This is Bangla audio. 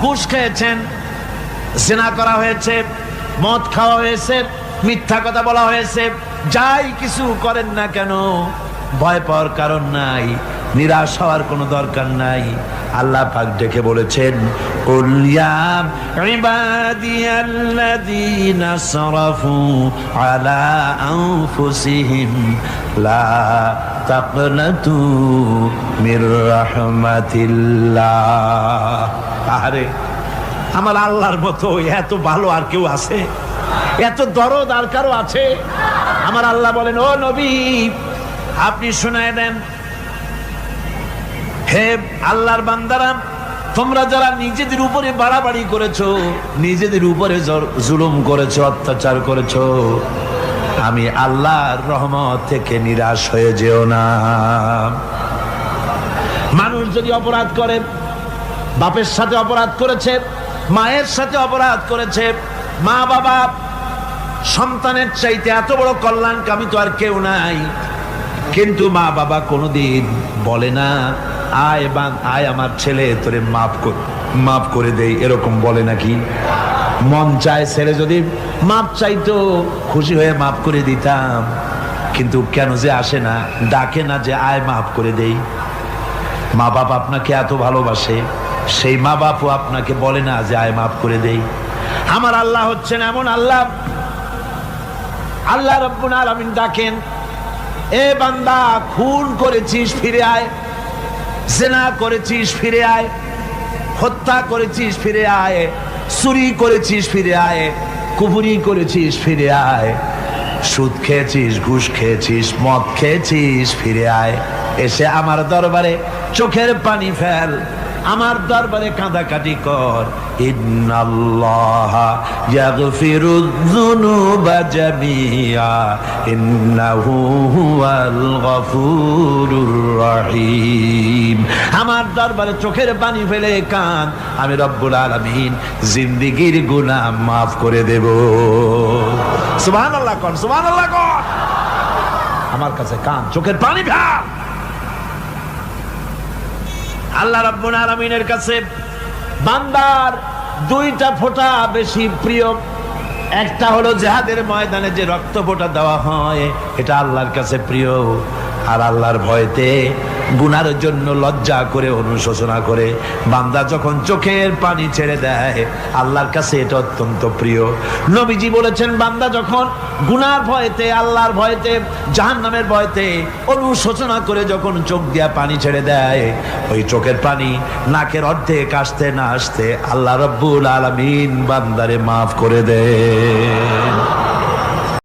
ঘুষ খেয়েছেন, জিনা করা হয়েছে, মদ খাওয়া হয়েছে, মিথ্যা কথা বলা হয়েছে, যাই কিছু করেন না কেন ভয় পাওয়ার কারণ নাই, নিরাশ হওয়ার কোনো দরকার নাই। আল্লাহ পাক ডেকে বলেছেন, কুল ইয়া ইবাদিয়াল্লাযীনা আসরাফু আলা আনফুসিহিম লা তাকনাতু মির রাহমাতিল্লাহ। আরে আমার আল্লাহর মতো এত ভালো আর কেউ আছে? এত দরদ আর কারো আছে? আমার আল্লাহ বলেন, ও নবী আপনি শুনায় দেন, হে আল্লাহর বান্দারা, তোমরা যারা নিজেদের উপরে বাড়াবাড়ি করেছো, নিজেদের উপরে জুলুম করেছো, অত্যাচার করেছো, আমি আল্লাহর রহমত থেকে নিরাশ হয়ে যেও না। মানুষ যদি অপরাধ করে, বাপের সাথে অপরাধ করেছে, মায়ের সাথে অপরাধ করেছে, মা বাবা সন্তানের চাইতে এত বড় কল্যাণকামী তো আর কেউ নাই, কিন্তু মা বাবা কোনোদিন বলে না আয় আমার ছেলে তোরে মাফ করে দেই, এরকম বলে নাকি? মন চায় ছেলে যদি মাপ চাইতো, খুশি হয়ে মাফ করে দিতাম, কিন্তু কেন যে আসে না, ডাকে না যে আয় মাফ করে দেই। মা বাবা আপনাকে এত ভালোবাসে, সেই মা বাপও আপনাকে বলে না যে আয় মাফ করে দেই। আমার আল্লাহ হচ্ছেন এমন আল্লাহ, আল্লাহ রাব্বুল আলামিন ডাকেন, এ বান্দা খুন করেছিস ফিরে আয়, জিনা করেছিস ফিরে আয়, হত্যা করেছিস ফিরে আয়, চুরি করেছিস ফিরে আয়, কুফরি করেছিস ফিরে আয়, সুদ খেয়েছিস, ঘুষ খেয়েছিস, মদ খেয়েছিস ফিরে আয়, এসে আমার দরবারে চোখের পানি ফেল, আমার দরবারে কাঁদাকাটি কর। ইন্নাল্লাহা ইয়াগফিরুয যুনুবা জামিআ ইন্নাহু হুয়াল গফুরুর রহিম। আমার দরবারে চোখের পানি ফেলে কান, আমি রব্বুল আলামিন জিন্দেগীর গুনাহ মাফ করে দেব। সুবহানাল্লাহ কোন, সুবহানাল্লাহ কোন। আমার কাছে কান, চোখের পানি ফেল। আল্লাহ রাব্বুল আলামিনের কাছে বান্দার দুইটা ফোঁটা বেশি প্রিয়। একটা হলো জিহাদের ময়দানে যে রক্ত ফোঁটা দেওয়া হয়, এটা আল্লাহর কাছে প্রিয়। আর আল্লাহর ভয়তে গুনার জন্য লজ্জা করে, অনুশোচনা করে বান্দা যখন চোখের পানি ছেড়ে দেয়, আল্লাহর কাছে এটা অত্যন্ত প্রিয়। নবীজি বলেছেন, বান্দা যখন গুনার ভয়তে, আল্লাহর ভয়তে, জাহান্নামের ভয়তে অনুশোচনা করে যখন চোখ দিয়া পানি ছেড়ে দেয়, ওই চোখের পানি নাকের অর্ধেক আসতে না আসতে আল্লাহ রাব্বুল আলামিন বান্দারে মাফ করে দেয়।